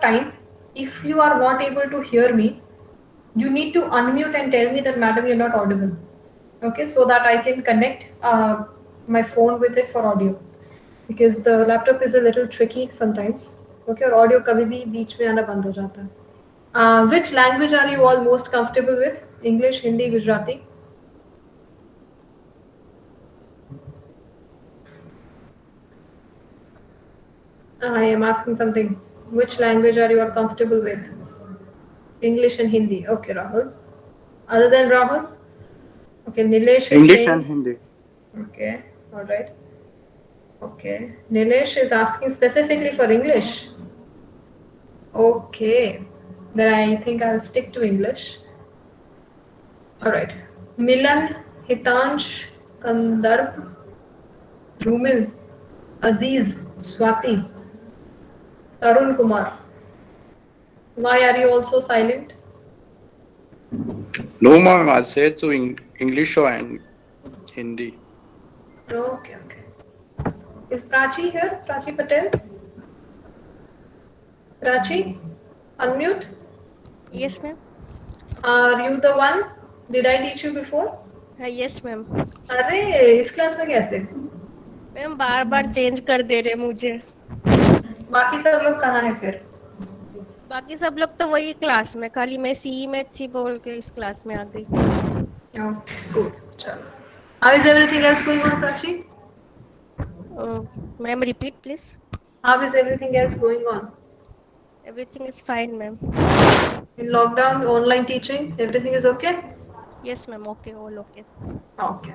time, if you are not able to hear me, you need to unmute and tell me that, madam, you're not audible. Okay, so that I can connect my phone with it for audio, because the laptop is a little tricky sometimes. Okay, और audio कभी भी बीच में आना बंद हो जाता है. Which language are you all most comfortable with? English, Hindi, Gujarati? I am asking something. Which language are you all comfortable with? English and Hindi. Okay, Rahul. Other than Rahul? Okay, Nilesh is English saying. and Hindi. Okay, all right. Okay, Nilesh is asking specifically for English. Okay, then I think I'll stick to English. All right. Milan, Hitansh, Kandarp, Rumil, Aziz, Swati, Tarun Kumar. Why are you also silent? No, ma'am, I said so English and Hindi. Okay, okay. Is Prachi here? Prachi Patel? Prachi, unmute. Yes, ma'am. Are you the one? Did I teach you before? Yes, ma'am. अरे इस class में कैसे? Ma'am बार बार change कर दे रहे मुझे. बाकी सब लोग कहाँ हैं फिर? बाकी सब लोग तो वही क्लास में, खाली मैं सी में थी बोल के इस क्लास में आ गई. Okay, good. चलो. How is everything else going on, Prachi? Ma'am, repeat please. How is everything else going on? Everything is fine, ma'am. In lockdown, online teaching, everything is okay? Yes, ma'am. Okay, all okay. Okay.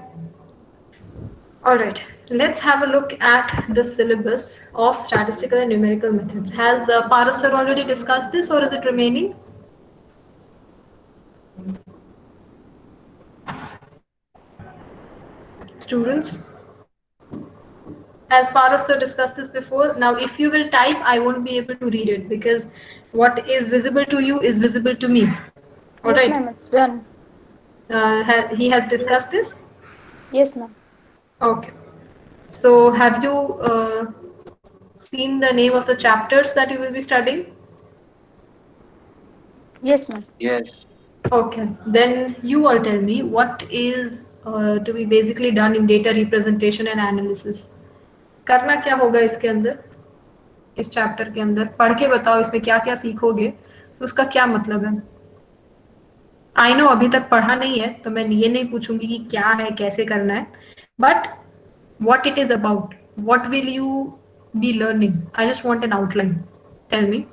All right. Let's have a look at the syllabus of statistical and numerical methods. Has Paras sir already discussed this, or is it remaining? Students? Has Paras sir discussed this before? Now, if you will type, I won't be able to read it, because what is visible to you is visible to me. All Yes, right. ma'am, it's done. He has discussed this? Yes, ma'am. Okay. So, have you seen the name of the chapters that you will be studying? Yes, ma'am. Yes. Okay. Then you all tell me what is to be basically done in data representation and analysis. करना क्या होगा इसके अंदर, इस chapter के अंदर? पढ़ के बताओ इसमें क्या क्या सीखोगे, तो उसका क्या मतलब है? आई नो अभी तक पढ़ा नहीं है, तो मैं ये नहीं पूछूंगी कि क्या है, कैसे करना है, but what it is about, what will you be learning? I just want an outline. Tell me.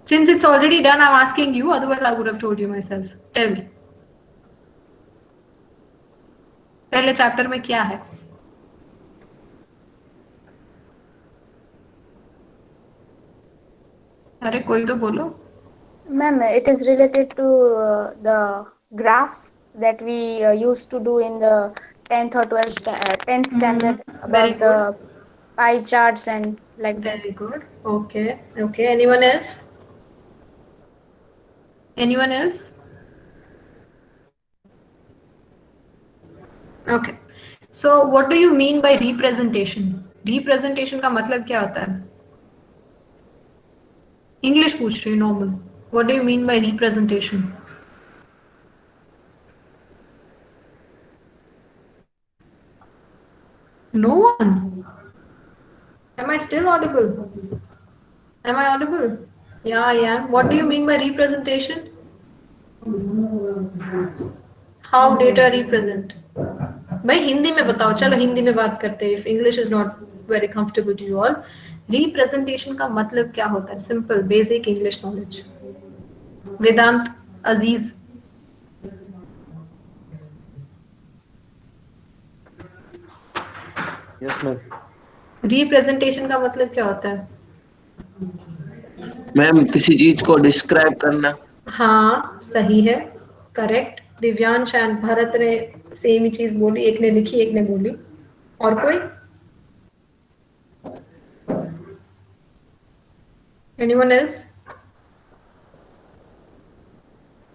Since it's already done, I'm asking you, otherwise I would have told you myself. Tell me. पहले chapter में क्या है? अरे कोई तो बोलो. Ma'am, it is related to the graphs that we used to do in the 10th or 12th, 10th standard Very about the pie charts and like that. Very good. Okay. Okay. Anyone else? Anyone else? Okay. So what do you mean by representation? Representation का मतलब क्या होता है? English पूछ रही हूँ normal. What do you mean by representation? No one. Am I still audible? Am I audible? Yeah, I am. What do you mean by representation? How data represent? भाई हिंदी में बताओ, चलो हिंदी में बात करते हैं. If English is not very comfortable to you all, representation का मतलब क्या होता है? Simple, basic English knowledge. Vedant, Aziz. Yes ma'am. Representation का मतलब क्या होता है? मैम किसी चीज को डिस्क्राइब करना. हाँ सही है, करेक्ट. दिव्यांश एंड भरत ने सेम ही चीज बोली, एक ने लिखी एक ने बोली. और कोई? Anyone else?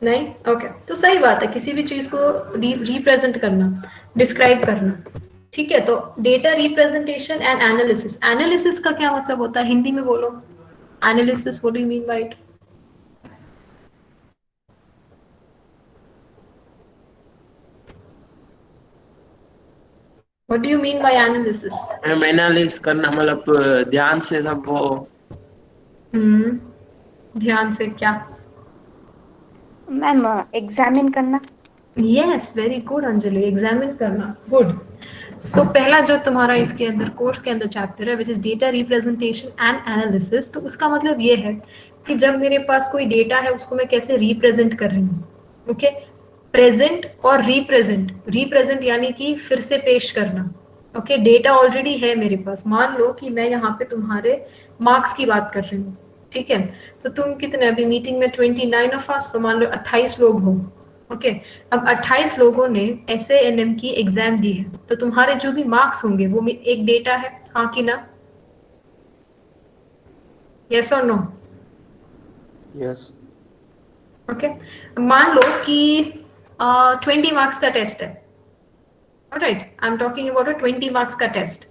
नहीं? ओके. तो सही बात है, किसी भी चीज को रिप्रेजेंट करना, डिस्क्राइब करना. ठीक है. तो data representation and analysis. Analysis का क्या मतलब होता है? हिंदी में बोलो. Analysis, what do you mean by it? What do you mean by analysis? Ma'am analyse करना मतलब ध्यान से सब वो ध्यान से क्या? मैम एग्जामिन करना. Yes, very good Anjali, examine करना, गुड. सो पहला जो तुम्हारा इसके अंदर कोर्स के अंदर चैप्टर है which is data representation and analysis, तो उसका मतलब ये है कि जब मेरे पास कोई डेटा है उसको मैं कैसे रिप्रेजेंट कर रही हूँ. ओके, प्रेजेंट और रिप्रेजेंट. रिप्रेजेंट यानी कि फिर से पेश करना. ओके, डेटा ऑलरेडी है मेरे पास. मान लो कि मैं यहाँ पे तुम्हारे मार्क्स की बात कर रही हूँ, ठीक है. तो तुम कितने अभी मीटिंग में 29 ऑफ अस, तो मान लो 28 लोग हो. ओके, अब 28 लोगों ने SANM की एग्जाम दी है, तो तुम्हारे जो भी मार्क्स होंगे वो एक डेटा है, हाँ कि ना? यस और नो? Yes. ओके, मान लो कि 20 मार्क्स का टेस्ट है. Alright, I am talking about a 20 marks का टेस्ट.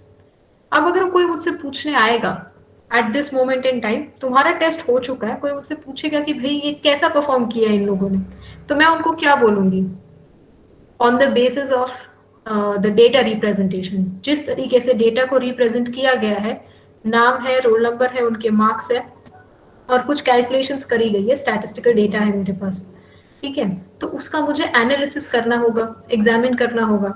अब अगर कोई मुझसे पूछने आएगा at this moment in time, तुम्हारा टेस्ट हो चुका है, कोई मुझसे पूछेगा कि भाई ये कैसा परफॉर्म किया इन लोगों ने, तो मैं उनको क्या बोलूंगी? On the basis of the data representation, जिस तरीके से डेटा को रिप्रेजेंट किया गया है, नाम है, रोल नंबर है, उनके मार्क्स है और कुछ कैलकुलेशंस करी गई है, स्टैटिस्टिकल डेटा है मेरे पास, ठीक है. तो उसका मुझे एनालिसिस करना होगा, एग्जामिन करना होगा,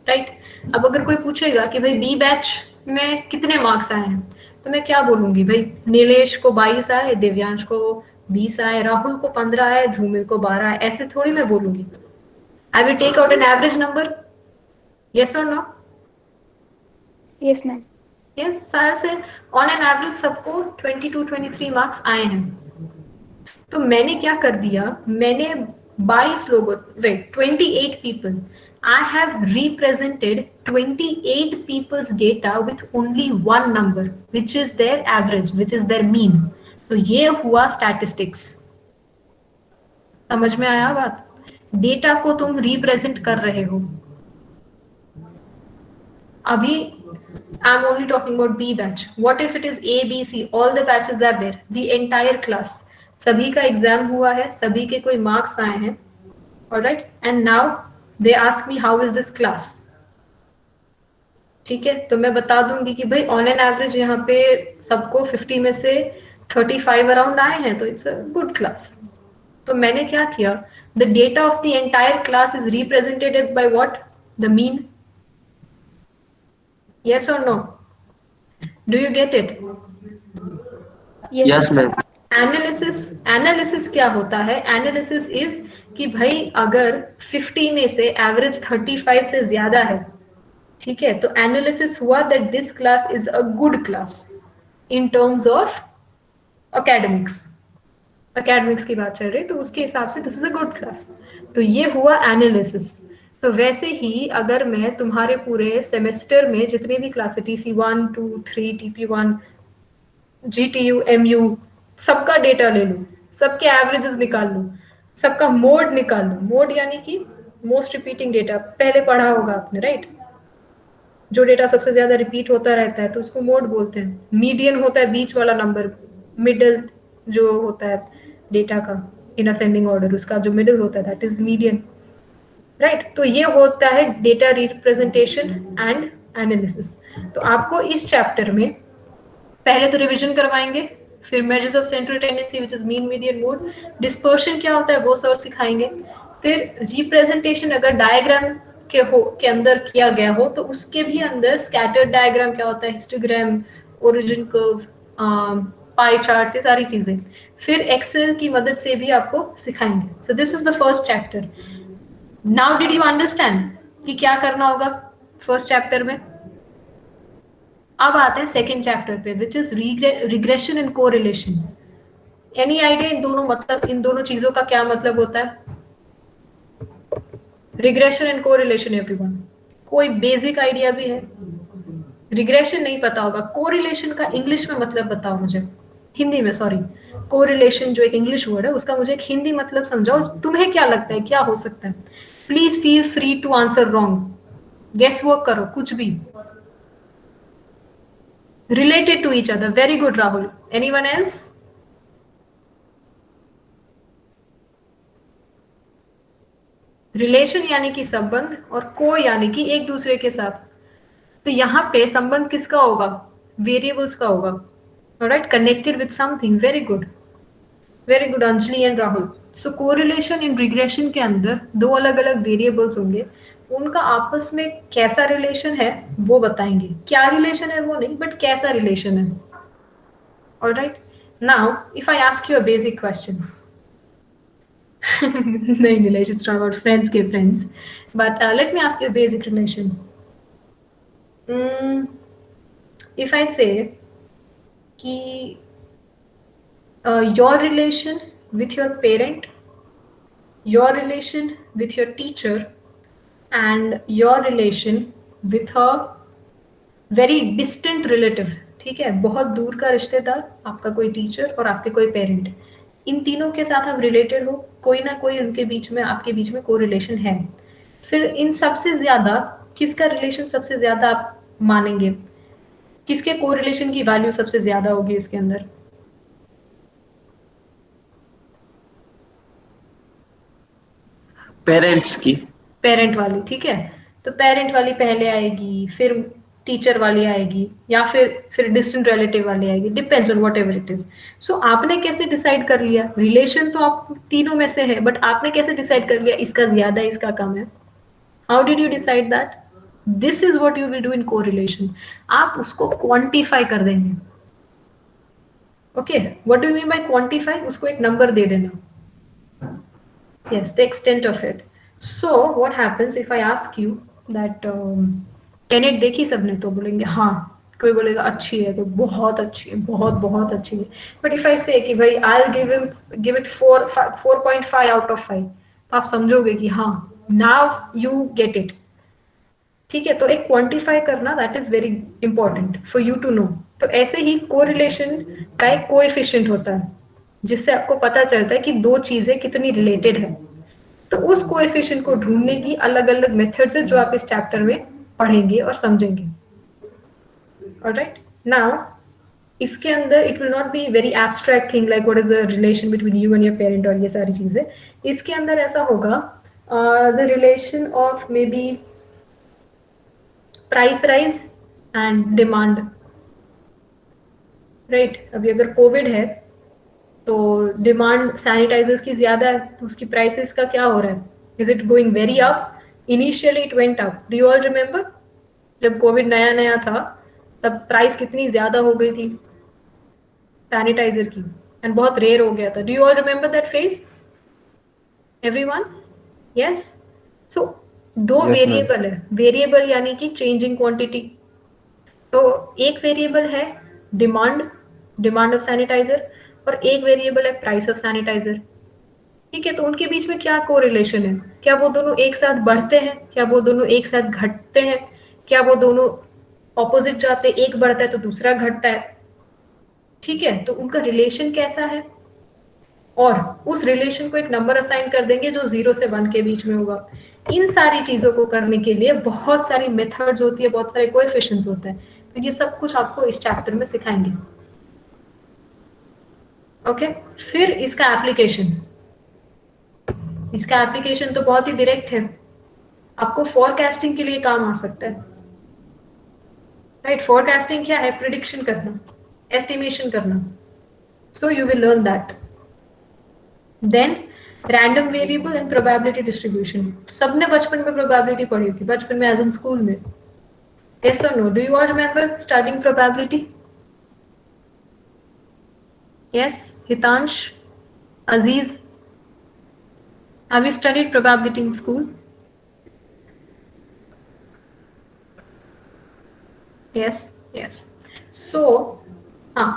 राइट. अब अगर कोई पूछेगा कि भाई बी बैच में कितने मार्क्स आए हैं, तो मैं क्या बोलूंगी? भाई नीलेश को 22 आए, दिव्यांश को 20 आए, राहुल को 15 आए, ध्रुमिल को 12 आए. ऐसे थोड़ी मैं बोलूंगी. I will take out an average number. Yes और नो? Yes ma'am. यस, साल से ऑन एन एवरेज सबको 22-23 मार्क्स आए हैं. तो मैंने क्या कर दिया, मैंने 22 लोगों, wait, 28 people, I have represented 28 people's data with only one number, which is their average, which is their mean. तो ये हुआ statistics. समझ में आया बात? डेटा को तुम रिप्रेजेंट कर रहे हो. अभी I'm only talking about B batch. What if it is A, B, C? All the batches are there. The entire class. सभी का एग्जाम हुआ है, सभी के कोई मार्क्स आए हैं. Alright? And now they ask me how is this class. ठीक है, तो मैं बता दूंगी कि भाई ऑन एन एवरेज यहाँ पे सबको 50 में से 35 अराउंड आए हैं, तो इट्स अ गुड क्लास. तो मैंने क्या किया, the data of the entire class is represented by what? The mean. Yes और no? Do you get it? Yes ma'am. Analysis क्या होता है? एनालिसिस इज कि भाई अगर 50 में से एवरेज 35 से ज्यादा है, ठीक है, तो एनालिसिस हुआ that this class is a good class in terms of academics की बात चल रही है, तो उसके हिसाब से this is a good class. तो ये हुआ एनालिसिस. तो वैसे ही अगर मैं तुम्हारे पूरे सेमेस्टर में जितने भी क्लास है, TC1, 2, 3, TP1, GTU, MU, सबका डेटा ले लूं, सबके एवरेजेस निकाल लूं, सबका मोड निकाल लूं. मोड यानी कि मोस्ट रिपीटिंग डेटा, पहले पढ़ा होगा आपने, राइट? जो डेटा सबसे ज्यादा रिपीट होता रहता है तो उसको मोड बोलते हैं. मीडियन होता है बीच वाला नंबर, मिडिल जो होता है डेटा का इन असेंडिंग ऑर्डर, उसका जो मिडिल होता है दैट इज मीडियन, राइट? तो ये होता है डेटा रिप्रेजेंटेशन एंड एनालिसिस. तो आपको इस चैप्टर में पहले तो रिवीजन करवाएंगे, फिर measures of central tendency which is mean, median, mode. Dispersion क्या होता है वो सर सिखाएंगे. फिर रिप्रेजेंटेशन अगर डायग्राम के अंदर किया गया हो तो उसके भी अंदर स्कैटर्ड डायग्राम क्या होता है, histogram, origin curve, pie chart, ये सारी चीजें फिर एक्सेल की मदद से भी आपको सिखाएंगे. So this is the first chapter. Now did you understand कि क्या करना होगा फर्स्ट चैप्टर में? अब आते हैं सेकेंड चैप्टर पे which is regression and correlation. Any idea in दोनों चीजों का क्या मतलब होता है? रिग्रेशन एंड कोरिलेशन एवरीवन, कोई बेसिक आइडिया भी है? रिग्रेशन नहीं पता होगा, कोरिलेशन का इंग्लिश में मतलब बताओ मुझे, हिंदी में, सॉरी. कोरिलेशन जो एक इंग्लिश वर्ड है उसका मुझे एक हिंदी मतलब समझाओ. तुम्हें क्या लगता है क्या हो सकता है? Please feel free to answer wrong, guess work करो, कुछ भी. Related to each other. Very good, Rahul. Anyone else? Relation यानी कि संबंध, और को यानी कि एक दूसरे के साथ। तो यहाँ पे संबंध किसका होगा? वेरिएबल्स का होगा। Alright, connected with something. Very good, very good Anjali and Rahul. So correlation in regression के अंदर दो अलग अलग वेरिएबल्स होंगे, उनका आपस में कैसा रिलेशन है वो बताएंगे। क्या रिलेशन है वो नहीं, बट कैसा रिलेशन है। Alright, now if I ask you a basic question नहीं Nilesh, it's not about friends के friends, but let me ask you a basic relation. If I say कि your relation with your parent, your relation with your teacher, and your relation with a very distant relative, ठीक है, बहुत दूर का रिश्तेदार, आपका कोई टीचर और आपके कोई पेरेंट, इन तीनों के साथ आप रिलेटेड हो, कोई ना कोई उनके बीच में, आपके बीच में कोरिलेशन है। फिर इन सबसे ज्यादा किसका रिलेशन सबसे ज्यादा आप मानेंगे? किसके कोरिलेशन की वैल्यू सबसे ज्यादा होगी इसके अंदर? पेरेंट्स की। पेरेंट वाली, ठीक है। तो पेरेंट वाली पहले आएगी, फिर टीचर वाली आएगी, या फिर डिस्टेंट रिलेटिव वाली आएगी, depends on whatever it is. So आपने कैसे डिसाइड कर लिया? रिलेशन तो आप तीनों में से है, बट आपने कैसे डिसाइड कर लिया इसका ज्यादा है इसका कम है? How did you decide that? This is what you will do in correlation. आप उसको क्वांटिफाई कर देंगे। Okay, what do you mean by quantify? उसको एक नंबर दे देना। Yes, the extent of it. So what happens if I ask you that Tenet देखी सबने? तो बोलेंगे हाँ, कोई बोलेगा अच्छी है, तो बहुत अच्छी है, बहुत बहुत अच्छी है। बट इफ आई से कि भाई I'll give it 4.5 out of 5, तो आप समझोगे कि हाँ, now you get it। ठीक है, तो एक क्वांटिफाई करना, that is very important for you to know. तो ऐसे ही कोरिलेशन का एक कोएफिशिएंट होता है, जिससे आपको पता चलता है कि दो चीजें कितनी रिलेटेड है। तो उस कोएफिशिएंट को ढूंढने की अलग अलग मेथड्स है, जो आप इस चैप्टर में पढ़ेंगे और समझेंगे। ऑलराइट, नाउ इसके अंदर it will not be very abstract thing like what is the relation between you and your parent और ये सारी चीजें। इसके अंदर ऐसा होगा, the relation of may be price rise and demand. Right, अभी अगर कोविड है तो डिमांड सैनिटाइजर्स की ज्यादा है, तो उसकी प्राइसेस का क्या हो रहा है? Is it going very up? Initially it went up. Do you all remember जब कोविड नया नया था तब प्राइस कितनी ज्यादा हो गई थी सैनिटाइजर की, एंड बहुत रेयर हो गया था। Do you all remember that phase? Everyone? Yes. So दो वेरिएबल है, वेरिएबल यानी कि चेंजिंग क्वांटिटी। तो एक वेरिएबल है डिमांड ऑफ सैनिटाइजर, और एक वेरिएबल है प्राइस ऑफ सैनिटाइजर। ठीक है, तो उनके बीच में क्या कोरिलेशन है? क्या वो दोनों एक साथ बढ़ते हैं? क्या वो दोनों एक साथ घटते हैं? क्या वो दोनों ऑपोजिट जाते हैं, एक बढ़ता है तो दूसरा घटता है? ठीक है, तो उनका रिलेशन कैसा है, और उस रिलेशन को एक नंबर असाइन कर देंगे जो 0 से 1 के बीच में होगा। इन सारी चीजों को करने के लिए बहुत सारी मेथड्स होती है, बहुत सारे कोएफिशिएंट्स होते हैं। तो ये सब कुछ आपको इस चैप्टर में सिखाएंगे। ओके, फिर इसका एप्लीकेशन तो बहुत ही डायरेक्ट है, आपको फोरकास्टिंग के लिए काम आ सकता है। राइट, फोरकास्टिंग क्या है? प्रिडिक्शन करना, एस्टिमेशन करना। So you will learn that. Then random variable and probability distribution. सबने बचपन में प्रोबेबिलिटी पढ़ी थी, बचपन में एज इन स्कूल में। यस और no? Do you all remember studying probability? Yes, Hitansh, Aziz, have you studied probability in school? Yes, yes. So, हाँ,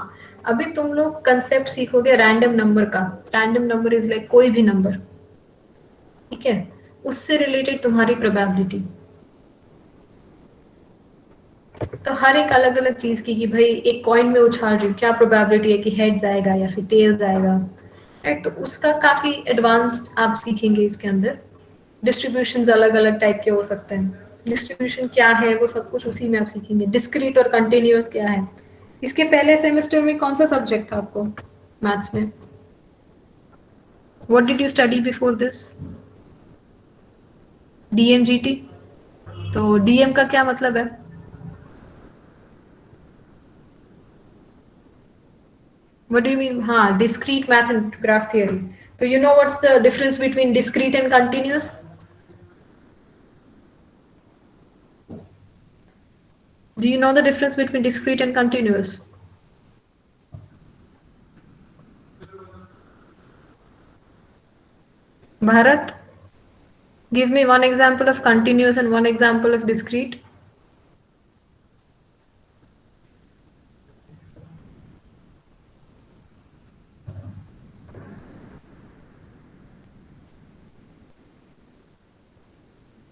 अभी तुम लोग कंसेप्ट सीखोगे रैंडम नंबर का। रैंडम नंबर इज लाइक कोई भी नंबर, ठीक है, उससे रिलेटेड तुम्हारी प्रोबेबिलिटी। तो हर एक अलग अलग चीज की, कि भाई एक कॉइन में उछाल रही हूँ, क्या प्रोबेबिलिटी है कि हेड्स आएगा या फिर टेल्स आएगा। राइट, तो उसका काफी एडवांस्ड आप सीखेंगे इसके अंदर। डिस्ट्रीब्यूशंस अलग अलग टाइप के हो सकते हैं, डिस्ट्रीब्यूशन क्या है वो सब कुछ उसी में आप सीखेंगे। डिस्क्रीट और कंटिन्यूअस क्या है। इसके पहले सेमेस्टर में कौन सा सब्जेक्ट था आपको मैथ्स में? What did you study before this? DMGT, तो DM का क्या मतलब है? What do you mean? हाँ, discrete math and graph theory. So you know what's the difference between discrete and continuous? Do you know the difference between discrete and continuous? Bharat, give me one example of continuous and one example of discrete.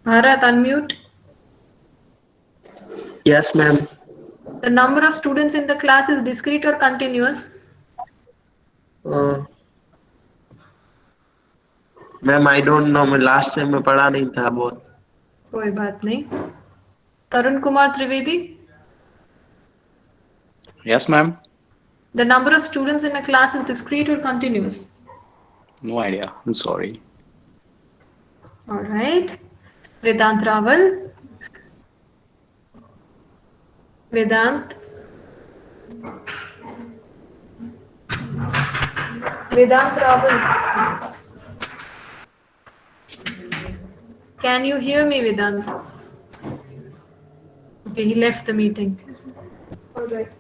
Bharat, unmute. Yes, ma'am. The number of students in the class is discrete or continuous? Ma'am I don't know, मैं last time में पढ़ा नहीं था बहुत. कोई बात नहीं. Tarun Kumar Trivedi, Yes, ma'am. the number of students in a class is discrete or continuous? No idea. I'm sorry. All right. Vedant Raval. Vedant. Vedant Raval. Can you hear me, Vedant? Okay, he left the meeting. All right.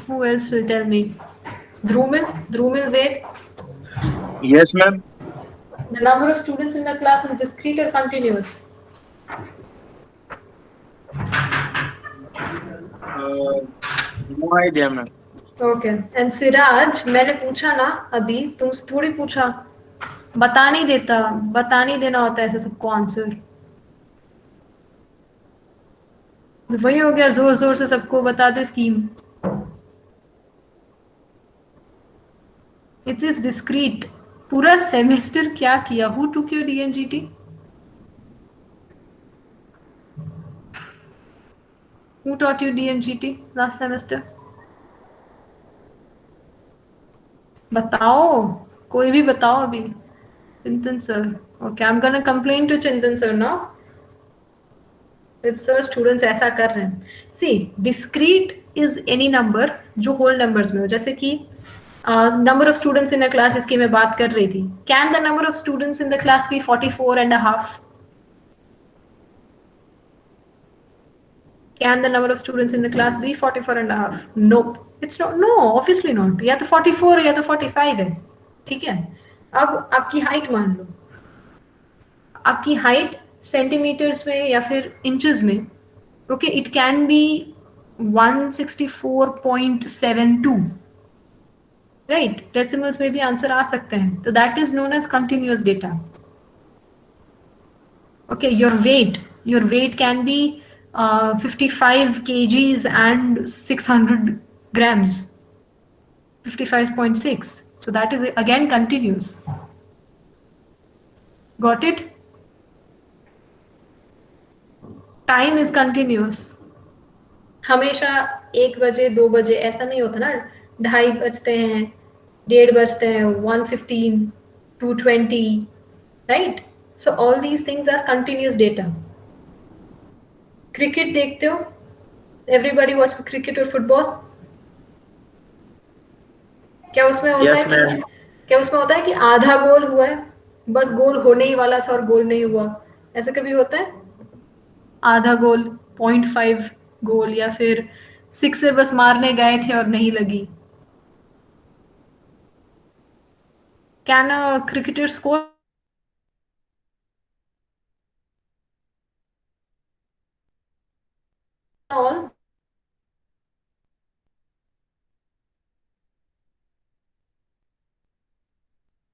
Who else will tell me? Dhrumil Ved. Yes, ma'am. The number of students in the class is discrete or continuous? No idea, ma'am. Okay. And Siraj, मैंने पूछा ना अभी, तुमसे थोड़ी पूछा, बता नहीं देना होता है ऐसे सबको आंसर. वही हो गया, जोर जोर से सबको बता दे स्कीम. It is discrete. पूरा सेमेस्टर क्या किया? Who took your DMGT? Who taught you DMGT last semester? बताओ, कोई भी बताओ अभी. चिंतन sir. Okay, I'm gonna complain to Chintan sir now. Sir, students ऐसा कर रहे हैं. See, discrete is any number जो whole numbers में हो. जैसे कि number of students in a class इसकी मैं बात कर रही थी. Can the number of students in the class be 44.5? Can the number of students in the class be 44.5? Nope. It's not. No, obviously not. या तो 44 या तो 45 है. ठीक है. अब आपकी हाइट मान लो. आपकी हाइट सेंटीमीटर्स में या फिर इंचेस में. Okay, it can be 164.72. Right, decimals में भी आंसर आ सकते हैं. तो that is known as continuous data. Okay, your weight can be 55 kgs and 600 grams. 55.6. So that is again continuous. Got it? Time is continuous. हमेशा 1 बजे 2 बजे ऐसा नहीं होता ना. 2:30 बजते हैं, 1:30 बजते हैं, 1:15, 2:20, right? So all these things are continuous data. Cricket देखते हो? एवरीबॉडी वॉचेस क्रिकेट और फुटबॉल. क्या उसमें होता Yes, है ma'am. क्या उसमें होता है कि आधा गोल हुआ है, बस गोल होने ही वाला था और गोल नहीं हुआ? ऐसा कभी होता है? आधा गोल, 0.5 गोल, या फिर सिक्सर बस मारने गए थे और नहीं लगी. Can a cricketer score all?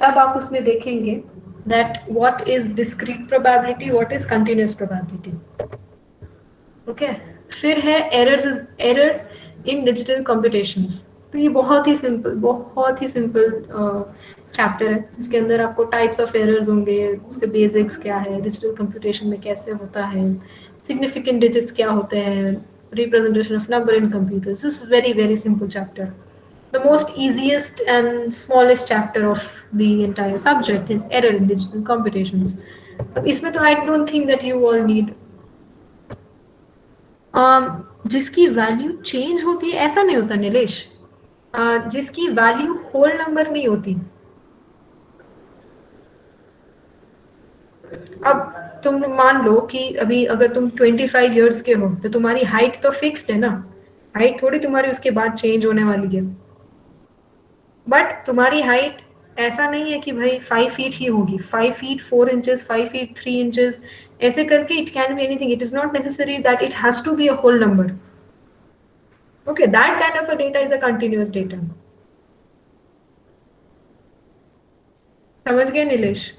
तब आप उसमें देखेंगे that what is discrete probability, what is continuous probability. Okay, फिर है error in digital computations. तो ये बहुत ही सिंपल चैप्टर है. इसके अंदर आपको टाइप्स ऑफ एरर्स होंगे, उसके बेसिक्स क्या है, डिजिटल कंप्यूटेशन में कैसे होता है, सिग्निफिकेंट डिजिट्स क्या होते हैं, representation of number in computers. This is very very simple chapter. The most easiest and smallest chapter of the entire subject is error in digital computations. अब इसमें तो I don't think that you all need जिसकी value change होती है ऐसा नहीं होता नीलेश, जिसकी वैल्यू होल नंबर नहीं होती। अब तुम मान लो कि अभी अगर तुम 25 इयर्स के हो तो तुम्हारी हाइट तो फिक्स्ड है ना, हाइट थोड़ी तुम्हारी उसके बाद चेंज होने वाली है। बट तुम्हारी हाइट ऐसा नहीं है कि भाई 5 फीट ही होगी, 5 फीट 4 इंचेस, 5 फीट 3 इंचेस, ऐसे करके it can be anything. It is not necessary that it has to be a whole number. Okay, that kind of a data is a continuous data. समझ गए नीलेश?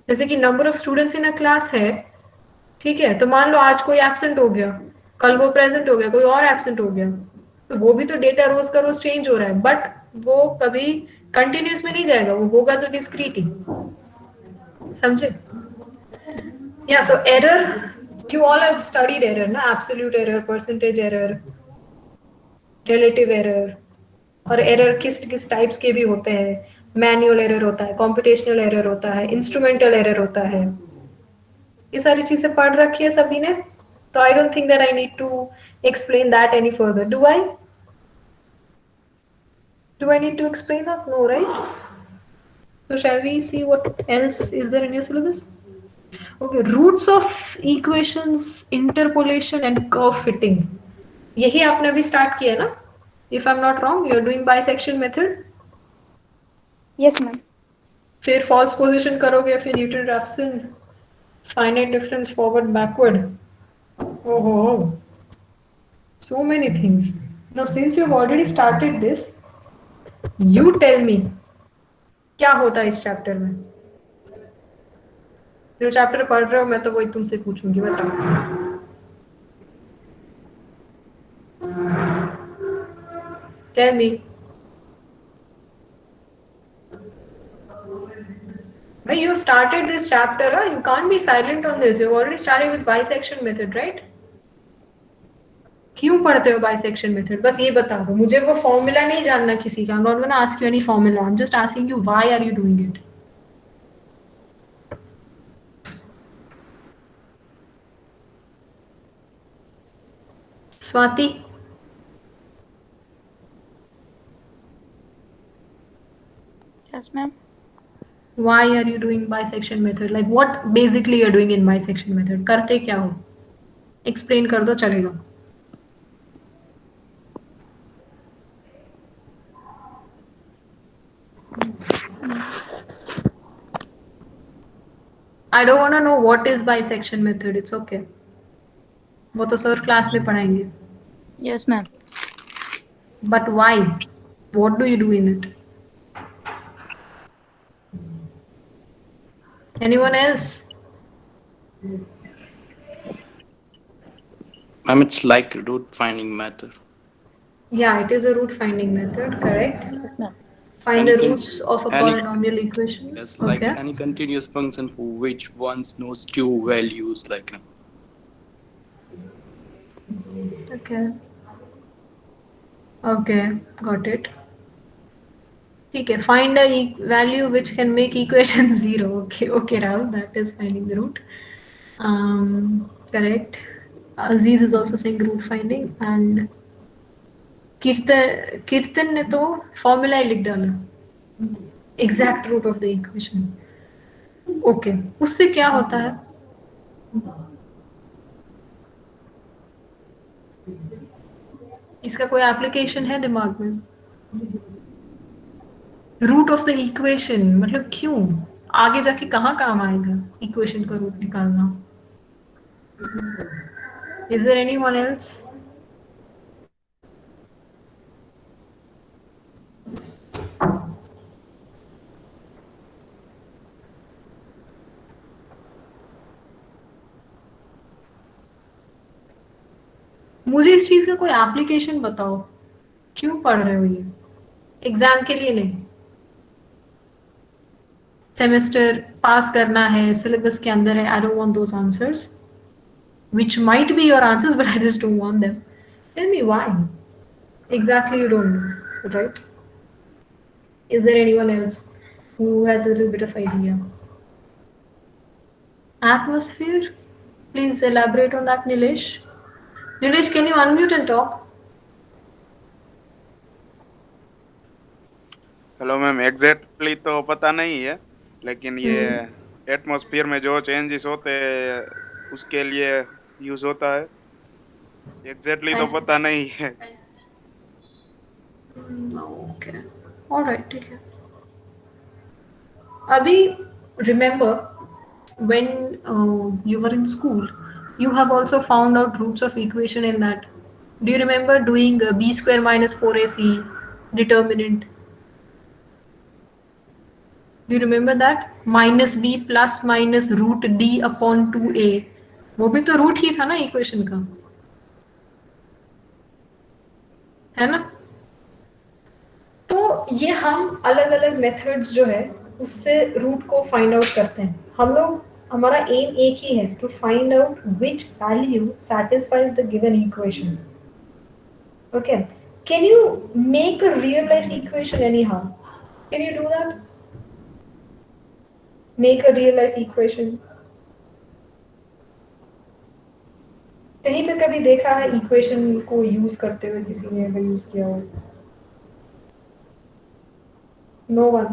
जैसे कि number of students in a class है, ठीक है, तो मान लो आज कोई एब्सेंट हो गया, कल वो प्रेजेंट हो गया, कोई और एब्सेंट हो गया, तो वो भी तो डेटा रोज का रोज चेंज हो रहा है, बट वो कभी कंटिन्यूस में नहीं जाएगा, वो होगा तो डिस्क्रीट ही। समझे? या so error, you all have studied error ना, absolute error, percentage error, relative error, और एरर किस किस टाइप्स के भी होते हैं। मैनुअल एरर होता है, कॉम्पिटेशनल एरर होता है, इंस्ट्रूमेंटल एरर होता है। ये सारी चीजें पढ़ रखी है सभी ने, तो I don't think that I need to explain that any further. Do I need to explain that? No, right? So shall we see what else is there in your syllabus? Okay, roots of equations, interpolation and curve fitting. यही आपने अभी start किया ना? If I'm not wrong, you're doing bisection method. Yes, ma'am. फिर false position करोगे, फिर Newton-Raphson, finite difference, forward, backward. Oh, so many things. Now, since you've already started this, you tell me क्या होता है इस chapter में? जो chapter पढ़ रहे हो मैं तो वही तुमसे पूछूंगी, बताओ। Tell me. Well, you started this chapter, huh? You can't be silent on this. You've already started with bisection method, right? क्यों पढ़ते हो bisection method? बस ये बता दो मुझे, वो फॉर्मूला नहीं जानना किसी का। I'm not gonna ask you any formula. I'm just asking you why are you doing it? Swati? Yes, ma'am. Why are you doing bisection method? Like what basically you're doing in bisection method? करते क्या हो? Explain कर दो चलेगा। I don't want to know what is bisection method. It's okay. वो तो sir class में पढ़ाएंगे। Yes, ma'am. But why? What do you do in it? Anyone else? It's like root finding method. Yeah, it is a root finding method, correct? Yes, ma'am. Find the Any- roots of a any- polynomial equation. Yes, like Okay. any continuous function for which one knows two values, like Okay. Okay, got it. ठीक है, find a value which can make equation 0. Okay, Rahul, that is finding the root. Correct. Aziz is also saying root finding, and कीर्तन ने तो formula ही लिख डाला, exact root of the equation. Okay, उससे क्या होता है? इसका कोई एप्लीकेशन है दिमाग में? रूट ऑफ द इक्वेशन मतलब क्यों, आगे जाके कहाँ काम आएगा इक्वेशन का रूट निकालना? Is there anyone else? मुझे इस चीज का कोई एप्लीकेशन बताओ, क्यों पढ़ रहे हो ये? एग्जाम के लिए नहीं, सेमेस्टर पास करना है, सिलेबस के अंदर है। I don't want those answers which might be your answers but I just don't want them. Tell me why. Exactly, you don't know, right? Is there anyone else who has a little bit of idea? Atmosphere? Please elaborate on that, Nilesh. Nilesh, can you unmute and talk? Hello ma'am, exactly तो पता नहीं है, लेकिन ये atmosphere में जो changes होते हैं उसके लिए यूज होता है। एग्जैक्टली तो पता नहीं है। ओके, ऑलराइट, ठीक है। अभी remember when you were in school, you have also found out roots of equation in that. Do you remember doing b square minus 4ac determinant? Do you remember that? Minus b plus minus root d upon 2a. वो भी तो root ही था ना equation का, है ना? तो ये हम अलग अलग मेथड्स जो है उससे रूट को फाइंड आउट करते हैं। हम लोग, हमारा एम एक ही है, to find out which value satisfies the given equation. Okay, can you make a real life equation anyhow? Can you do that? Make a real life equation. कहीं पे कभी देखा है इक्वेशन को यूज करते हुए किसी ने अगर यूज किया हो? No one.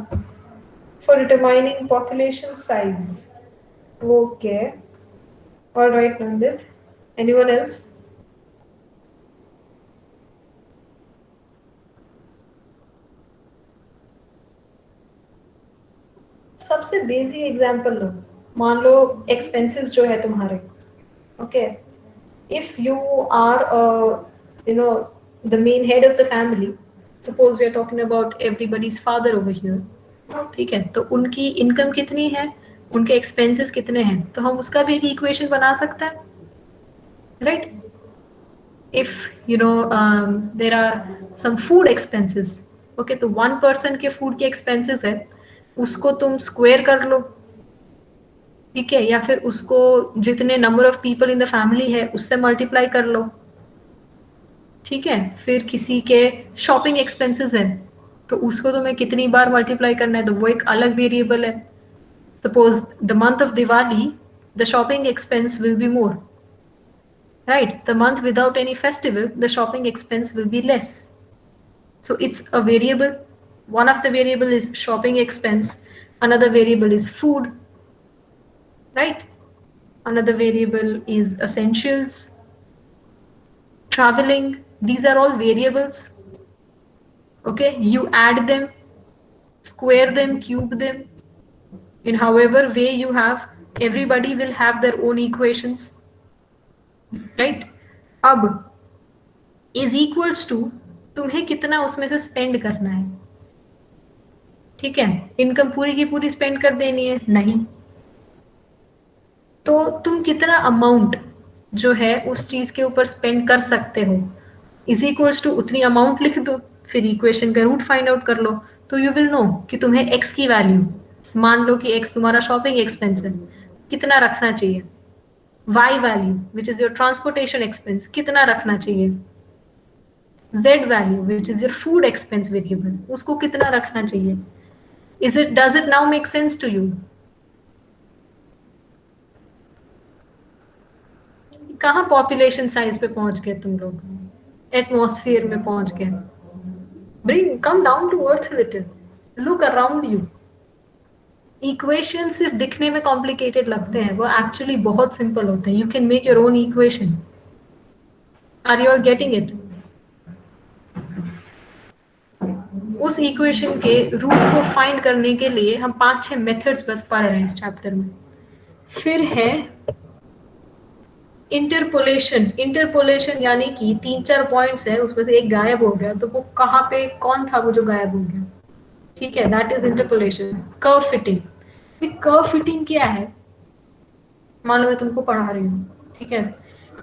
For determining population size. Okay. All right, Nandit. Anyone else? सबसे बेसिक एग्जांपल लो, मान लो एक्सपेंसेस जो है तुम्हारे, okay, if you are you know the main head of the family, suppose we are talking about everybody's father over here, ठीक है, तो उनकी इनकम कितनी है, उनके एक्सपेंसेस कितने हैं, तो हम उसका भी एक इक्वेशन बना सकते हैं, right? If you know there are some food expenses, okay, तो 1 पर्सन के फूड के एक्सपेंसेस है, उसको तुम स्क्वायर कर लो, ठीक है, या फिर उसको जितने number of people in the family है उससे मल्टीप्लाई कर लो, ठीक है। फिर किसी के शॉपिंग एक्सपेंसेस है तो उसको तुम्हें कितनी बार मल्टीप्लाई करना है, तो वो एक अलग वेरिएबल है। Suppose the month of Diwali the shopping expense will be more, right? The month without any festival the shopping expense will be less. So it's a variable. One of the variable is shopping expense. Another variable is food, right? Another variable is essentials, traveling. These are all variables. Okay, you add them, square them, cube them. In however way you have, everybody will have their own equations, right? अब is equals to तुम्हें कितना उसमें से spend करना है, ठीक है? Income पूरी की पूरी स्पेंड कर देनी है? नहीं। तो तुम कितना अमाउंट जो है उस चीज के ऊपर स्पेंड कर सकते हो, इज इक्वल्स टू उतनी अमाउंट लिख दो, फिर इक्वेशन का रूट फाइंड आउट कर लो, तो यू विल नो कि तुम्हें एक्स की वैल्यू, मान लो कि एक्स तुम्हारा शॉपिंग एक्सपेंस है, कितना रखना चाहिए, Y value which is your transportation expense कितना रखना चाहिए, Z value which is your food expense variable उसको कितना रखना चाहिए। does it now make sense to you? कहाँ पॉपुलेशन साइज पे पहुंच गए तुम लोग, एटमॉस्फेयर में पहुंच गए। come down to earth a little, look around you. Equation सिर्फ दिखने में कॉम्प्लिकेटेड लगते हैं, वो एक्चुअली बहुत सिंपल होते हैं। You can make your own equation. Are you getting it? उस इक्वेशन के रूट को फाइंड करने के लिए हम 5-6 मेथड्स बस पढ़ रहे हैं इस चैप्टर में। फिर है इंटरपोलेशन। इंटरपोलेशन यानी कि 3-4 पॉइंट्स है, उसमें से एक गायब हो गया, तो वो कहाँ पे कौन था वो जो गायब हो गया, ठीक है, that is interpolation. Curve fitting. Curve fitting क्या है, मान लो मैं तुमको पढ़ा रही हूँ, ठीक है,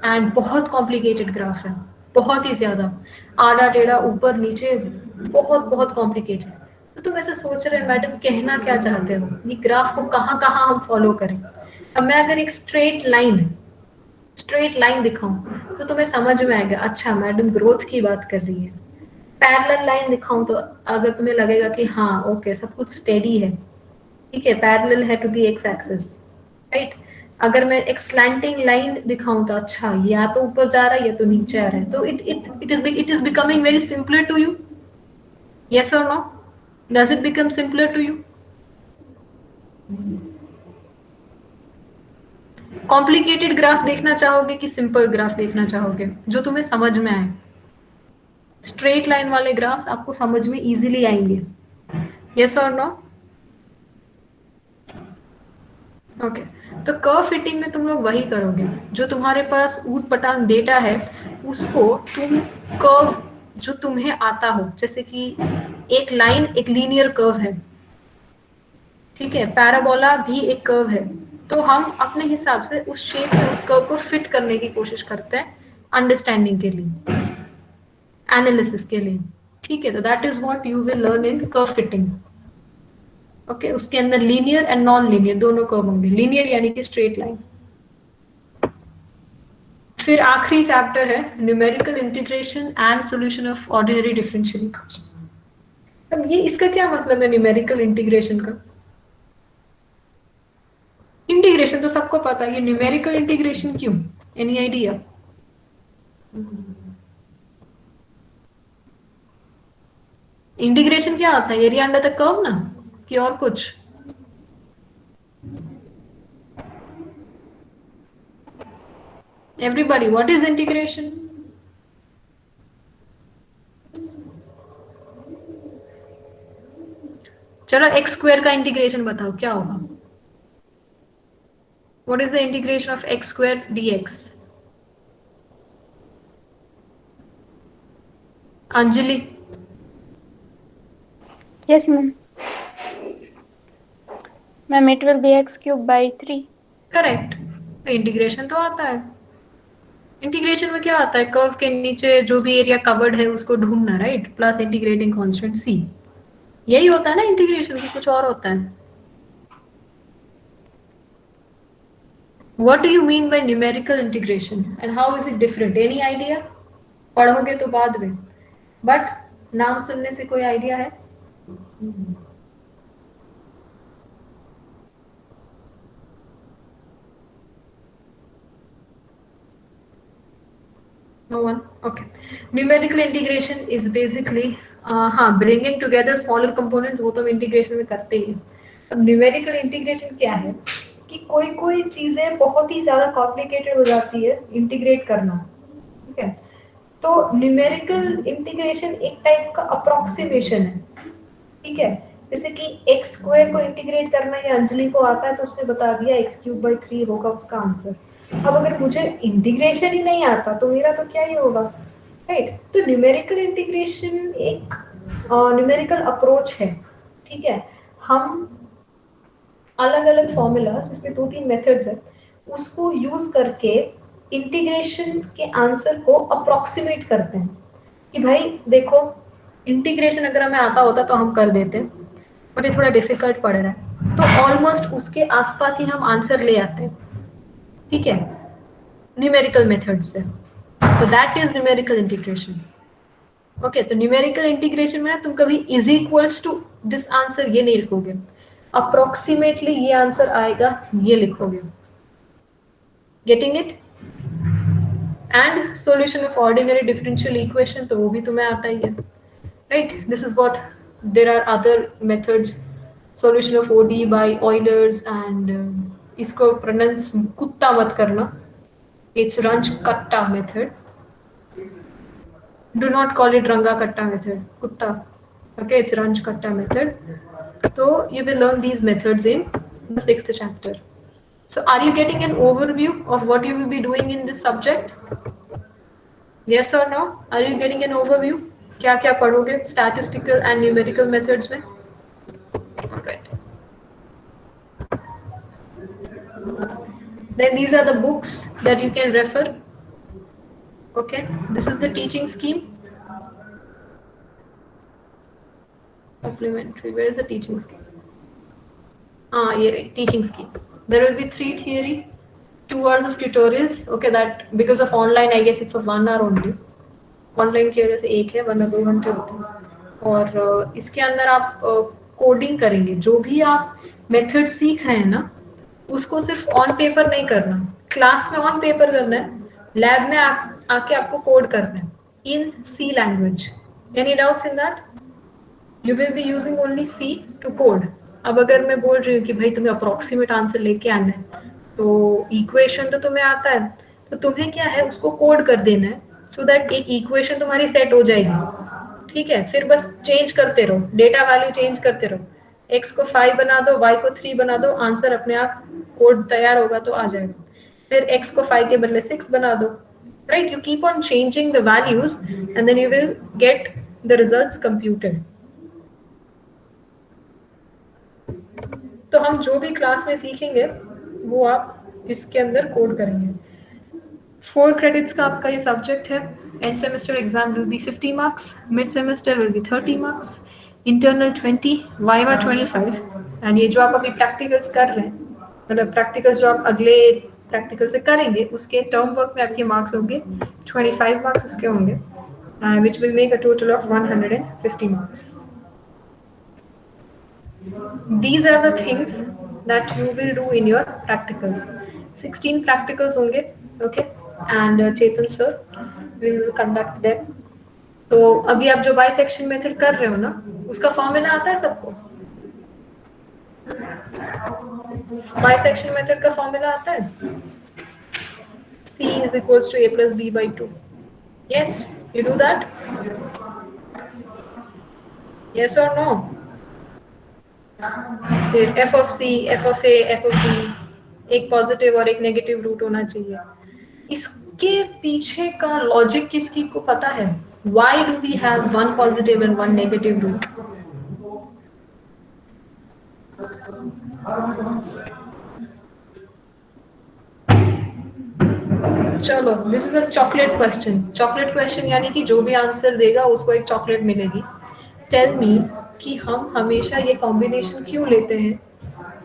एंड बहुत कॉम्प्लिकेटेड ग्राफ है, बहुत ही ज्यादा, आधा टेढ़ा ऊपर नीचे, बहुत बहुत कॉम्प्लिकेटेड। तो तुम ऐसे सोच रहे मैडम कहना क्या चाहते हो, ये ग्राफ को कहाँ कहाँ हम फॉलो करें। अब मैं अगर एक स्ट्रेट लाइन स्ट्रेट लाइन दिखाऊं तो तुम्हें समझ में आएगा, अच्छा मैडम ग्रोथ की बात कर रही है। पैरेलल लाइन दिखाऊं तो अगर तुम्हें लगेगा कि हाँ ओके सब कुछ स्टेडी है, ठीक है, पैरेलल है to the X axis, right. अगर मैं एक स्लैंटिंग लाइन दिखाऊं तो अच्छा या तो ऊपर जा रहा है या तो नीचे आ रहा है। तो it is becoming very simpler to you, yes और no? Does it become simpler to you? Complicated graph देखना चाहोगे कि सिंपल ग्राफ देखना चाहोगे जो तुम्हें समझ में आए? स्ट्रेट लाइन वाले ग्राफ्स आपको समझ में इजीली आएंगे, यस और नो? ओके, तो कर्व फिटिंग में तुम लोग वही करोगे, जो तुम्हारे पास ऊट पटांग डेटा है उसको तुम कर्व जो तुम्हें आता हो, जैसे कि एक लाइन एक लीनियर कर्व है, ठीक है, पैराबोला भी एक कर्व है, तो हम अपने हिसाब से उस शेप में उस कर्व को फिट करने की कोशिश करते हैं अंडरस्टैंडिंग के लिए, एनालिसिस के लिए, ठीक है। तो that is what you will learn in curve fitting. Okay, उसके अंदर लीनियर एंड नॉन लीनियर दोनों कर्व होंगे। लीनियर यानी कि स्ट्रेट लाइन। फिर आखिरी चैप्टर है numerical integration and solution of ordinary differential equation. अब ये इसका क्या मतलब है न्यूमेरिकल इंटीग्रेशन का? इंटीग्रेशन तो सबको पता है, ये न्यूमेरिकल इंटीग्रेशन क्यों? Any idea? इंटीग्रेशन क्या होता है? एरिया अंडर द कर्व ना, कि और कुछ? Everybody, what is integration? चलो एक्स स्क्वायर का इंटीग्रेशन बताओ क्या होगा? What is the integration of x squared dx? Anjali? Yes, ma'am. Ma'am, it will be x cube by 3. Correct. तो इंटीग्रेशन तो आता है। इंटीग्रेशन में क्या आता है? कर्व के नीचे जो भी एरिया कवर्ड है उसको ढूंढना, right, plus integrating constant c। यही होता है ना इंटीग्रेशन, की कुछ और होता है? What do you mean by numerical integration and how is it different? Any idea? पढ़ोगे तो बाद में, बट नाम सुनने से कोई आइडिया है? No one? Okay. Numerical integration is basically हाँ bringing together smaller components, वो तो हम इंटीग्रेशन में करते ही। अब न्यूमेरिकल इंटीग्रेशन क्या है कि कोई कोई चीजें बहुत ही ज्यादा कॉम्प्लिकेटेड हो जाती है इंटीग्रेट करना, ठीक है। तो न्यूमेरिकल इंटीग्रेशन एक टाइप का अप्रोक्सीमेशन है, ठीक है। जैसे कि एक्स स्क्वायर को इंटीग्रेट करना ये अंजलि को आता है तो उसने बता दिया x क्यूब बाई 3 होगा उसका आंसर। अब अगर मुझे इंटीग्रेशन ही नहीं आता तो मेरा तो क्या ही होगा, राइट। तो न्यूमेरिकल इंटीग्रेशन एक न्यूमेरिकल अप्रोच है, ठीक है। हम अलग अलग फॉर्मूलाज, इसमें 2-3 मेथड्स है, उसको यूज करके इंटीग्रेशन के आंसर को अप्रोक्सीमेट करते हैं कि भाई देखो इंटीग्रेशन अगर हमें आता होता तो हम कर देते, बट ये थोड़ा डिफिकल्ट पड़ रहा है, तो ऑलमोस्ट उसके आसपास ही हम आंसर ले आते हैं, ठीक है, न्यूमेरिकल मेथड से। तो that is numerical integration. Okay, तो न्यूमेरिकल इंटीग्रेशन में तुम कभी is equals to this answer ये नहीं लिखोगे, अप्रोक्सीमेटली ये आंसर आएगा ये लिखोगे। Getting it? And solution of ordinary differential equation तो वो भी तुम्हें आता ही है, right. This is what there are other methods, solution of OD by Euler's and इसको प्रोनाउंस कुत्ता मत करना, it's Runge Kutta method, do not call it ranga katta method, kutta, okay, it's ranch katta method. So you will learn these methods in the 6th chapter. So are you getting an overview of what you will be doing in this subject? Yes or no? Are you getting an overview? क्या क्या पढ़ोगे statistical and numerical methods में? Alright. Then these are the books that you can refer. Okay, this is the teaching scheme. Supplementary, where is the teaching scheme? Yeah, teaching scheme. There will be 3 theory, 2 hours of tutorials. Okay, that because of online I guess it's of 1 hour only. Online की वजह से 1 है, वरना 2 घंटे होते हैं। और इसके अंदर आप कोडिंग करेंगे। जो भी आप मेथड सीख रहे हैं ना, उसको सिर्फ ऑन पेपर नहीं करना, क्लास में ऑन पेपर करना है, लैब में आप आके आपको कोड करना है in C language. Any doubts in that? You will be using only C to code. अब अगर मैं बोल रही हूँ कि भाई तुम्हें अप्रोक्सीमेट आंसर लेके आना है, तो इक्वेशन तो तुम्हें आता है, तो तुम्हें क्या है उसको कोड कर देना है, सो दैट एक इक्वेशन तुम्हारी सेट हो जाएगी। ठीक है, फिर बस चेंज करते रहो, डेटा वैल्यू चेंज करते रहो, x को 5 बना दो, y को 3 बना दो, आंसर अपने आप कोड तैयार होगा तो आ जाएगा। फिर x को 5 के बदले 6 बना दो, right? You keep on changing the values and then you will get the results computed. तो हम जो भी क्लास में सीखेंगे वो आप इसके अंदर कोड करेंगे। 4 क्रेडिट्स का आपका ये सब्जेक्ट है। End semester exam will be 50 marks, mid semester will be 30 marks, internal 20, viva 25। And ये जो आप अभी प्रैक्टिकल्स कर रहे हैं, मतलब प्रैक्टिकल्स जो आप अगले प्रैक्टिकल से करेंगे, उसके टर्म वर्क में आपके मार्क्स होंगे 25 मार्क्स उसके होंगे, which will make a total of 150 marks. These are the things that you will do in your practicals. 16 practicals होंगे, okay? And Chetan sir will conduct them. तो अभी आप जो बाइसेक्शन मेथड कर रहे हो ना, उसका फॉर्मूला आता है सबको? बाइसेक्शन मेथड का फॉर्मूला आता है? C is equals to A plus B by 2. Yes, you do that? Yes or no? फिर f of c, f of a, f of b, एक पॉजिटिव और एक नेगेटिव रूट होना चाहिए। इसके पीछे का लॉजिक किसकी को पता है? Why do we have one positive and one negative root? चलो, this is a chocolate question. Chocolate question यानी कि जो भी आंसर देगा उसको एक चॉकलेट मिलेगी। टेल मी कि हम हमेशा ये कॉम्बिनेशन क्यों लेते हैं,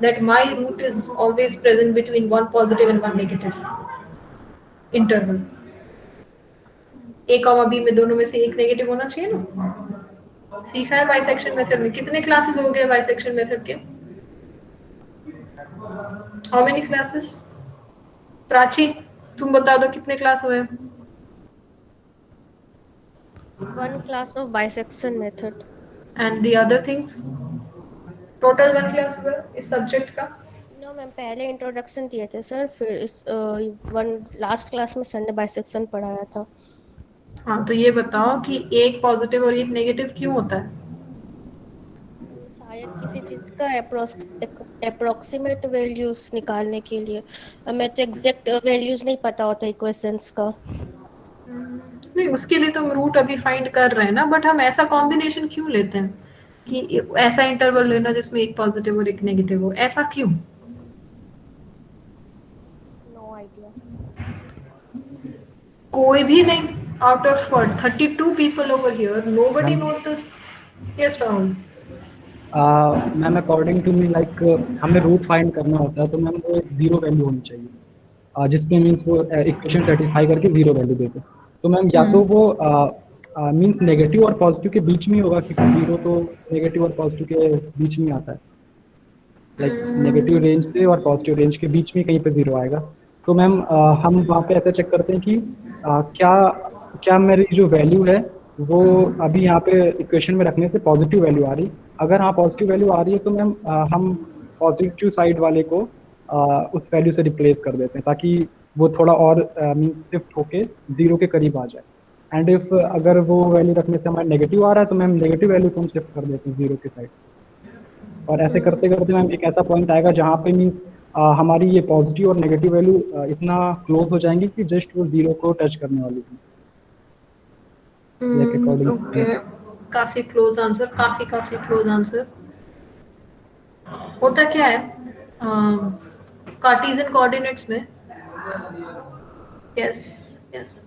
that my root is always present between one positive and one negative interval. a comma b में दोनों में से एक नेगेटिव होना चाहिए ना। सीखा है बाइसेक्शन मेथड में? कितने क्लासेस हो गए बाइसेक्शन मेथड के? How many classes? प्राची तुम बता दो कितने क्लास हुए? 1 class of bisection method. And the other things? Total 1 class हुआ इस सब्जेक्ट का? नो मैम, पहले इंट्रोडक्शन दिए थे सर, फिर इस लास्ट क्लास में सर ने बाइसेक्शन पढ़ाया था। हाँ, तो ये बताओ कि एक पॉजिटिव और एक नेगेटिव क्यों होता है? शायद किसी चीज का अप्रोक्सीमेट वैल्यूज निकालने के लिए। हमें तो एग्जैक्ट वैल्यूज नहीं पता होता इक्वेशंस का। नहीं, उसके लिए तो रूट अभी फाइंड कर रहे हैं ना, बट हम ऐसा कॉम्बिनेशन क्यों लेते हैं कि ऐसा इंटरवल लेना जिसमें एक पॉजिटिव और एक नेगेटिव हो? ऐसा क्यों? No idea. कोई भी नहीं। Out of 32 people over here, nobody knows this. Yes Rahul. Ma'am according to me like हमें रूट फाइंड करना होता है, तो मैम वो एक जीरो वैल्यू होनी चाहिए, जिसमें मीन्स वो इक्वेशन सेटिस्फाई करके जीरो वैल्यू देते। तो मैम या तो वो मीन्स नेगेटिव और पॉजिटिव के बीच में होगा, क्योंकि जीरो तो नेगेटिव और पॉजिटिव के बीच में आता है, लाइक नेगेटिव रेंज से और पॉजिटिव रेंज के बीच में कहीं पे जीरो आएगा। तो मैम हम वहाँ पे ऐसा चेक करते हैं कि क्या मेरी जो वैल्यू है वो अभी यहाँ पे इक्वेशन में रखने से पॉजिटिव वैल्यू आ रही। अगर हाँ पॉजिटिव वैल्यू आ रही है तो मैम हम पॉजिटिव साइड वाले को उस वैल्यू से रिप्लेस कर देते हैं, ताकि वो थोड़ा और मीन्स शिफ्ट होके जीरो के करीब आ जाए। एंड इफ अगर वो वैल्यू रखने से हमारा नेगेटिव आ रहा है तो मैम नेगेटिव वैल्यू को हम शिफ्ट कर देते हैं जीरो के साइड। और ऐसे करते करते मैम एक ऐसा पॉइंट आएगा जहाँ पे मीन्स हमारी ये पॉजिटिव और नेगेटिव वैल्यू इतना क्लोज हो जाएंगी कि जस्ट वो जीरो को टच करने वाली थी। ओके, काफी क्लोज आंसर, काफी क्लोज आंसर। होता क्या है कार्टेशियन कोऑर्डिनेट्स में? यस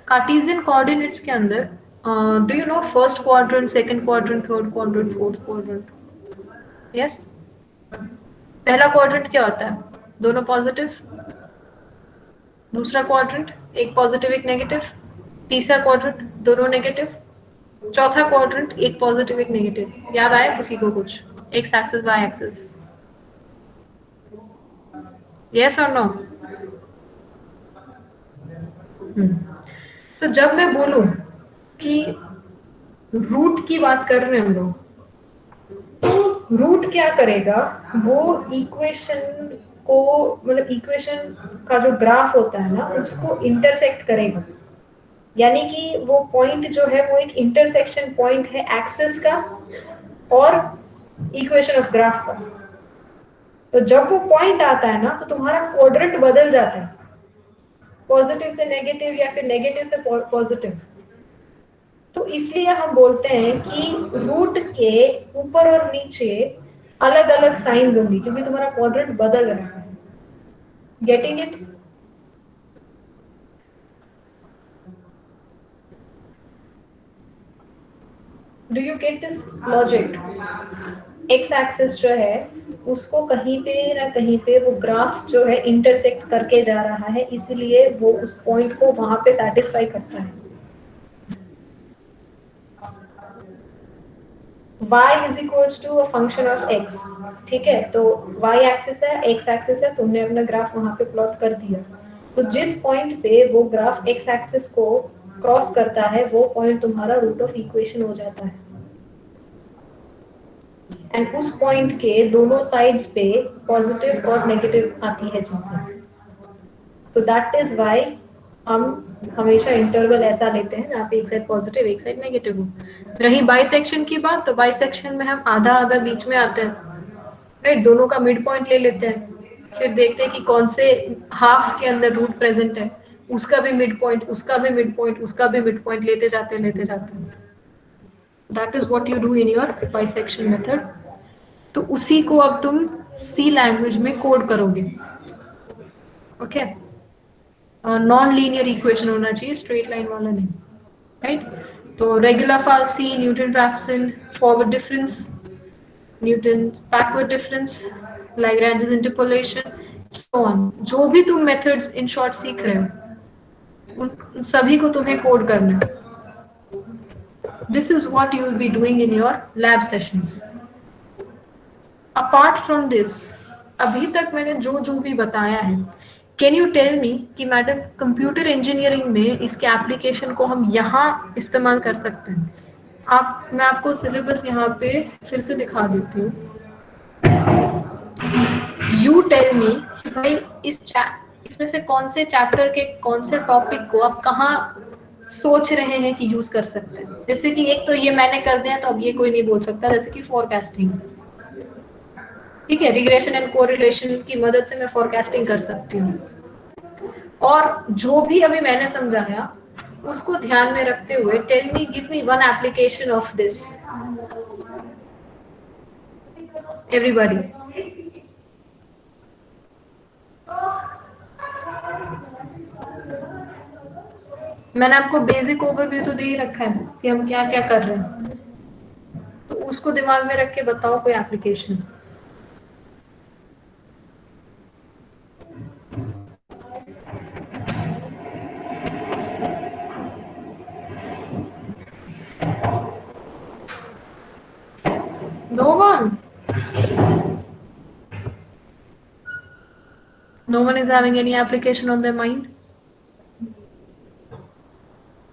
कार्टेशियन कोऑर्डिनेट्स के अंदर do you know first quadrant, second quadrant, third quadrant, fourth quadrant? Yes, पहला क्वाड्रेंट क्या होता है? दोनों पॉजिटिव, दूसरा क्वाड्रेंट एक पॉजिटिव एक नेगेटिव, तीसरा क्वाड्रेंट दोनों नेगेटिव, चौथा क्वाड्रेंट एक पॉजिटिव एक नेगेटिव। याद आया किसी को कुछ? X axis Y axis, yes और नो? तो जब मैं बोलूं कि रूट की बात कर रहे हैं हम लोग, तो रूट क्या करेगा, वो इक्वेशन को, मतलब इक्वेशन का जो ग्राफ होता है ना उसको इंटरसेक्ट करेगा। यानी कि वो पॉइंट जो है वो एक इंटरसेक्शन पॉइंट है एक्सिस का और इक्वेशन ऑफ ग्राफ का। तो जब वो पॉइंट आता है ना तो तुम्हारा क्वाड्रेंट बदल जाता है, पॉजिटिव से नेगेटिव या फिर नेगेटिव से पॉजिटिव। तो इसलिए हम बोलते हैं कि रूट के ऊपर और नीचे अलग अलग साइंस होंगी क्योंकि तुम्हारा क्वाड्रेंट बदल रहा है। Getting it? Do you get this logic? X axis जो है उसको कहीं पे ना कहीं पे वो ग्राफ जो है इंटरसेक्ट करके जा रहा है, इसलिए वो उस पॉइंट को वहां पे सेटिस्फाई करता है। y is equals to a function of x, ठीक है? तो y एक्सिस है, x एक्सिस है, तुमने अपना ग्राफ वहां पे प्लॉट कर दिया। तो जिस पॉइंट पे वो ग्राफ x एक्सिस को क्रॉस करता है वो पॉइंट तुम्हारा रूट ऑफ इक्वेशन हो जाता है। एंड उस पॉइंट के दोनों साइड्स पे पॉजिटिव और नेगेटिव आती है चीजें। तो दैट इज व्हाई हम हमेशा इंटरवल ऐसा लेते हैं जहाँ पे एक साइड पॉजिटिव एक साइड नेगेटिव हो। रही बाइसेक्शन की बात, तो बाइसेक्शन में हम आधा आधा बीच में आते हैं, राइट? दोनों का मिड पॉइंट ले लेते हैं, फिर देखते हैं कि कौन से हाफ के अंदर रूट प्रेजेंट है, उसका भी मिड पॉइंट, उसका भी मिड पॉइंट, उसका भी मिड पॉइंट लेते जाते हैं। That is what you do in your bisection method. तो उसी को अब तुम सी लैंग्वेज में कोड करोगे, ओके? नॉन लीनियर इक्वेशन होना चाहिए, स्ट्रेट लाइन वाला नहीं, राइट? तो regular falsi, Newton Raphson, forward difference, Newton backward difference, Lagrange interpolation, so on. जो भी तुम मेथड्स इन शॉर्ट सीख रहे हो उन सभी को तुम्हें कोड करना है। This is what you will be doing in your lab sessions. Apart from this, अभी तक मैंने जो जो भी बताया है, कैन यू टेल मी कि मैडम कंप्यूटर इंजीनियरिंग में इसके एप्लीकेशन को हम यहाँ इस्तेमाल कर सकते हैं? मैं आपको सिलेबस यहाँ पे फिर से दिखा देती हूँ। यू टेल मी कि भाई इसमें से कौन से चैप्टर के कौन से टॉपिक को आप कहाँ सोच रहे हैं कि यूज कर सकते हैं। जैसे कि एक तो ये मैंने कर दिया तो अब ये कोई नहीं बोल सकता, जैसे कि फोरकास्टिंग, ठीक है? रिग्रेशन एंड कोरिलेशन की मदद से मैं फोरकास्टिंग कर सकती हूँ। और जो भी अभी मैंने समझाया उसको ध्यान में रखते हुए tell me, give me one application of this, everybody. मैंने आपको बेसिक ओवरव्यू तो दे ही रखा है कि हम क्या क्या कर रहे हैं, तो उसको दिमाग में रख के बताओ कोई application. No one. No one is having any application on their mind?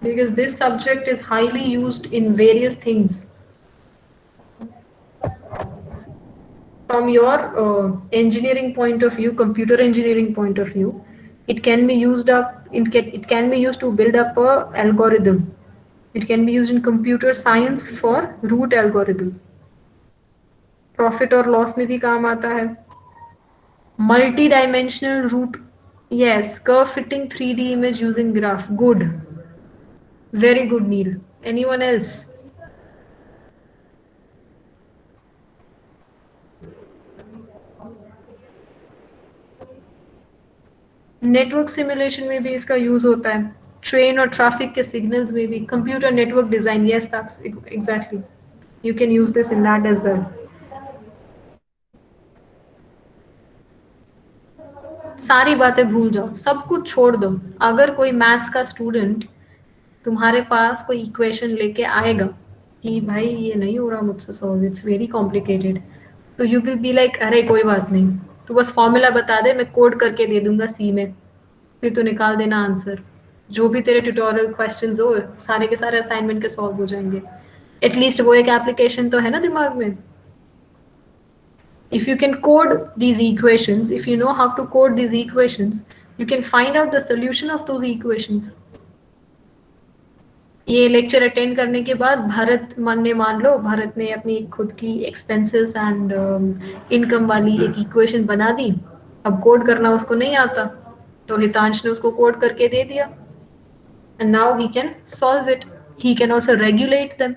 Because this subject is highly used in various things. From your engineering point of view, computer engineering point of view, it can be used to build up a algorithm. It can be used in computer science for root algorithm. Profit और loss में भी काम आता है। Multi dimensional root, yes, curve fitting 3D image using graph, good, very good Neel. Anyone else? Network simulation में भी इसका use होता है, ट्रेन और ट्रैफिक के सिग्नल्स में भी, computer network design, yes that's exactly, you can use this in that as well. सारी बातें भूल जाओ, सब कुछ छोड़ दो। अगर कोई मैथ्स का स्टूडेंट तुम्हारे पास कोई इक्वेशन लेके आएगा कि भाई ये नहीं हो रहा मुझसे सॉल्व, इट्स वेरी कॉम्प्लिकेटेड, तो यू विल बी लाइक अरे कोई बात नहीं, तो बस फॉर्मूला बता दे, मैं कोड करके दे दूंगा सी में, फिर तो निकाल देना आंसर। जो भी तेरे ट्यूटोरियल क्वेश्चंस हो सारे के सारे असाइनमेंट के सॉल्व हो जाएंगे। एटलीस्ट वो एक एप्लीकेशन तो है ना दिमाग में। If you can code these equations, if you know how to code these equations, you can find out the solution of those equations. ये लेक्चर अटेंड करने के बाद भारत मान लो भारत ने अपनी खुद की एक्सपेंसेस एंड इनकम वाली एक इक्वेशन बना दी। अब कोड करना उसको नहीं आता, तो हितांश ने उसको कोड करके दे दिया, and now he can solve it, he can also regulate them.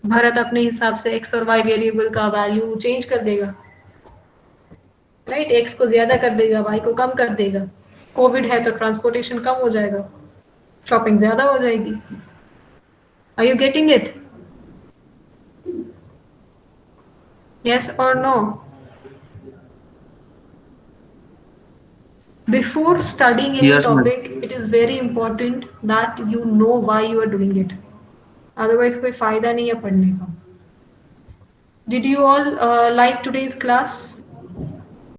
Bharat अपने हिसाब से एक्स और वाई वेरिएबल का वैल्यू चेंज कर देगा, राइट? एक्स को ज्यादा कर देगा, वाई को कम कर देगा। कोविड है तो ट्रांसपोर्टेशन कम हो जाएगा, शॉपिंग ज्यादा हो जाएगी। Are you getting it? Yes और no? Before studying any Yes, ma'am. topic, it is very important that you know why you are doing it. Otherwise, कोई फायदा नहीं है पढ़ने का. Did you all like today's class?